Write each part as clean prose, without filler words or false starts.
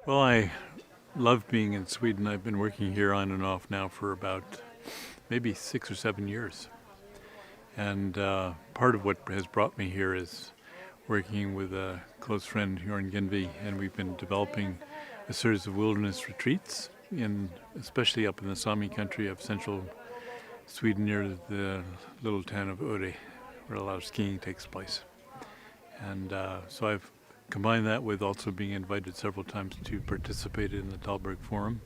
Well, I love being in Sweden. I've been working here on and off now for about maybe 6 or 7 years. And part of what has brought me here is working with a close friend, Göran Gennvi, and we've been developing a series of wilderness retreats, especially up in the Sami country of central Sweden near the little town of Ore, where a lot of skiing takes place. And so I've combined that with also being invited several times to participate in the Tällberg Forum.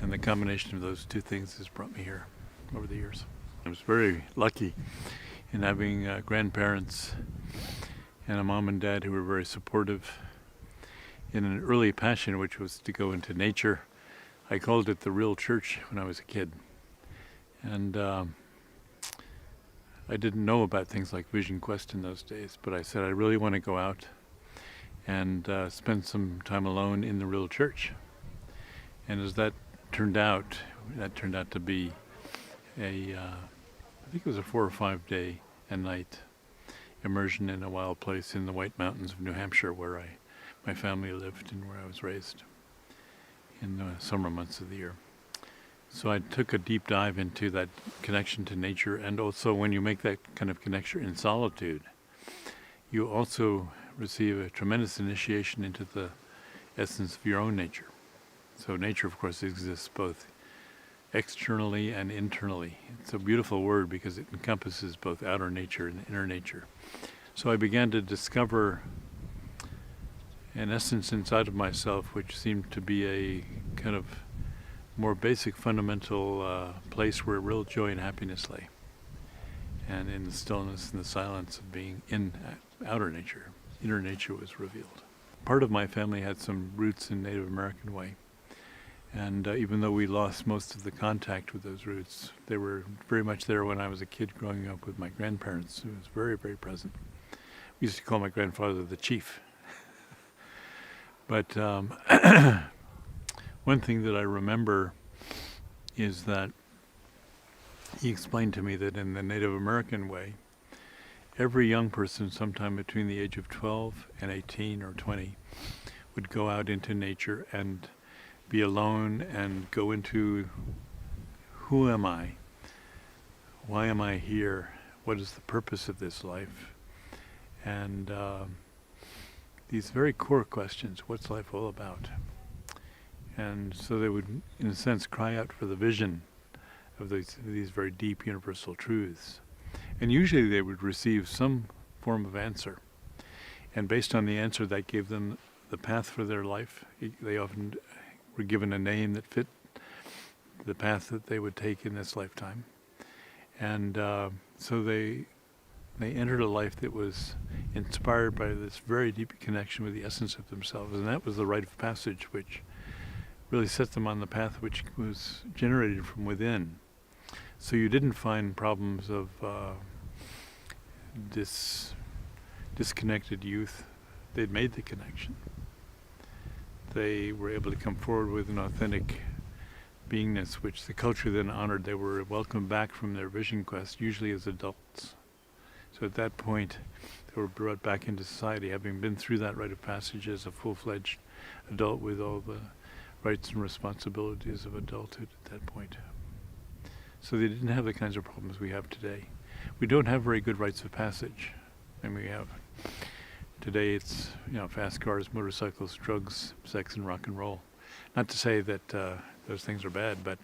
And the combination of those two things has brought me here over the years. I was very lucky in having grandparents and a mom and dad who were very supportive in an early passion, which was to go into nature. I called it the real church when I was a kid. And I didn't know about things like Vision Quest in those days, but I said I really want to go out and spend some time alone in the real church. And as that turned out to be I think it was a 4 or 5 day and night immersion in a wild place in the White Mountains of New Hampshire, where my family lived and where I was raised in the summer months of the year. So I took a deep dive into that connection to nature, and also when you make that kind of connection in solitude, you also receive a tremendous initiation into the essence of your own nature. So nature, of course, exists both externally and internally. It's a beautiful word because it encompasses both outer nature and inner nature. So I began to discover an essence inside of myself which seemed to be a kind of more basic, fundamental place where real joy and happiness lay. And in the stillness and the silence of being in outer nature, inner nature was revealed. Part of my family had some roots in Native American way. And even though we lost most of the contact with those roots, they were very much there when I was a kid growing up with my grandparents, who was very, very present. We used to call my grandfather the chief. But one thing that I remember is that he explained to me that in the Native American way, every young person sometime between the age of 12 and 18 or 20 would go out into nature and be alone and go into, who am I? Why am I here? What is the purpose of this life? And these very core questions, what's life all about? And so they would, in a sense, cry out for the vision of these very deep universal truths. And usually they would receive some form of answer. And based on the answer, that gave them the path for their life. They often were given a name that fit the path that they would take in this lifetime. And so they entered a life that was inspired by this very deep connection with the essence of themselves. And that was the rite of passage, which really set them on the path which was generated from within. So you didn't find problems of disconnected youth. They'd made the connection. They were able to come forward with an authentic beingness, which the culture then honored. They were welcomed back from their vision quest, usually as adults. So at that point, they were brought back into society, having been through that rite of passage as a full-fledged adult with all the rights and responsibilities of adulthood at that point. So they didn't have the kinds of problems we have today. We don't have very good rites of passage. And we have, today it's, fast cars, motorcycles, drugs, sex, and rock and roll. Not to say that those things are bad, but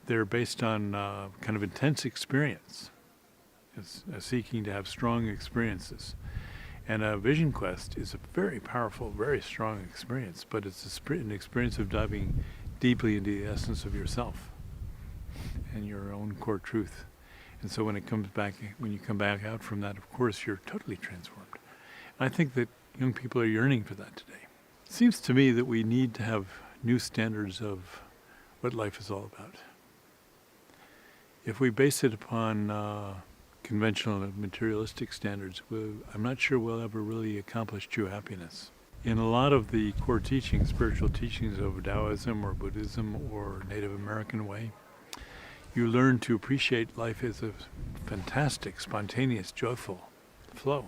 they're based on kind of intense experience. It's a seeking to have strong experiences. And a vision quest is a very powerful, very strong experience, but it's an experience of diving deeply into the essence of yourself and your own core truth. And so when you come back out from that, of course, you're totally transformed. And I think that young people are yearning for that today. It seems to me that we need to have new standards of what life is all about. If we base it upon conventional and materialistic standards, I'm not sure we'll ever really accomplish true happiness. In a lot of the core teachings, spiritual teachings of Taoism or Buddhism or Native American way, you learn to appreciate life as a fantastic, spontaneous, joyful flow,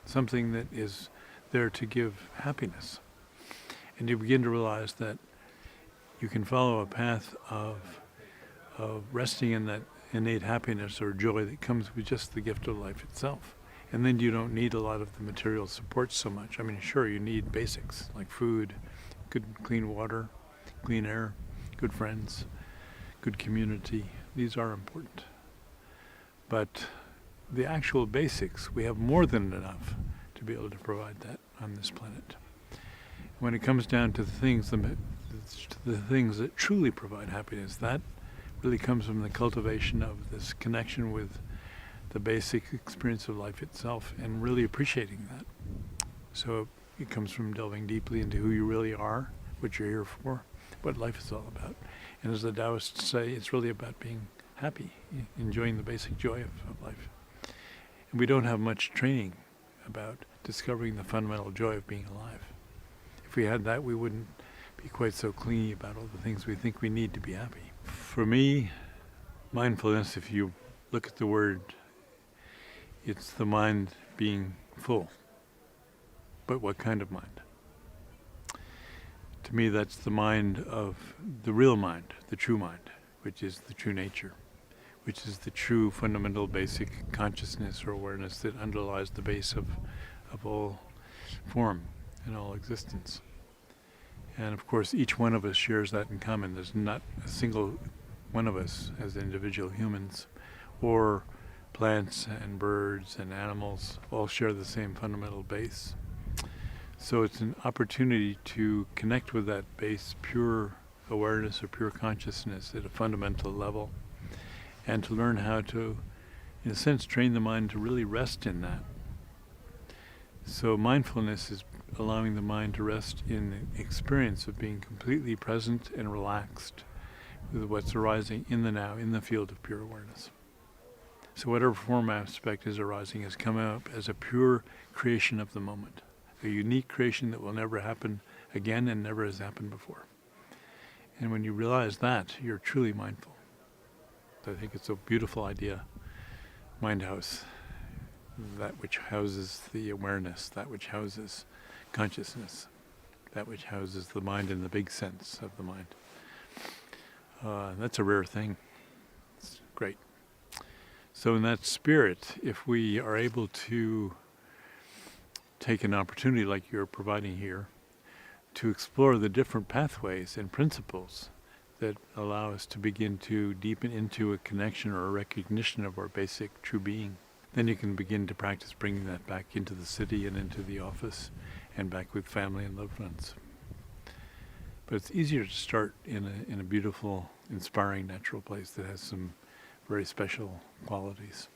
something that is there to give happiness. And you begin to realize that you can follow a path of resting in that innate happiness or joy that comes with just the gift of life itself. And then you don't need a lot of the material support so much. I mean, sure, you need basics like food, good clean water, clean air, good friends, good community. These are important. But the actual basics, we have more than enough to be able to provide that on this planet. When it comes down to the things that truly provide happiness, that really comes from the cultivation of this connection with the basic experience of life itself and really appreciating that. So it comes from delving deeply into who you really are, what you're here for, what life is all about. And as the Taoists say, it's really about being happy, enjoying the basic joy of life. And we don't have much training about discovering the fundamental joy of being alive. If we had that, we wouldn't be quite so clingy about all the things we think we need to be happy. For me, mindfulness, if you look at the word, it's the mind being full. But what kind of mind? To me, that's the mind of the real mind, the true mind, which is the true nature, which is the true fundamental basic consciousness or awareness that underlies the base of all form and all existence. And of course, each one of us shares that in common. There's not a single one of us as individual humans or plants and birds and animals all share the same fundamental base. So it's an opportunity to connect with that base, pure awareness or pure consciousness at a fundamental level, and to learn how to, in a sense, train the mind to really rest in that. So mindfulness is allowing the mind to rest in the experience of being completely present and relaxed with what's arising in the now, in the field of pure awareness. So whatever form aspect is arising has come up as a pure creation of the moment, a unique creation that will never happen again and never has happened before. And when you realize that, you're truly mindful. So I think it's a beautiful idea, mind house, that which houses the awareness, that which houses consciousness, that which houses the mind in the big sense of the mind. That's a rare thing. It's great. So in that spirit, if we are able to take an opportunity like you're providing here to explore the different pathways and principles that allow us to begin to deepen into a connection or a recognition of our basic true being, then you can begin to practice bringing that back into the city and into the office and back with family and loved ones. But it's easier to start in a beautiful, inspiring, natural place that has some very special qualities.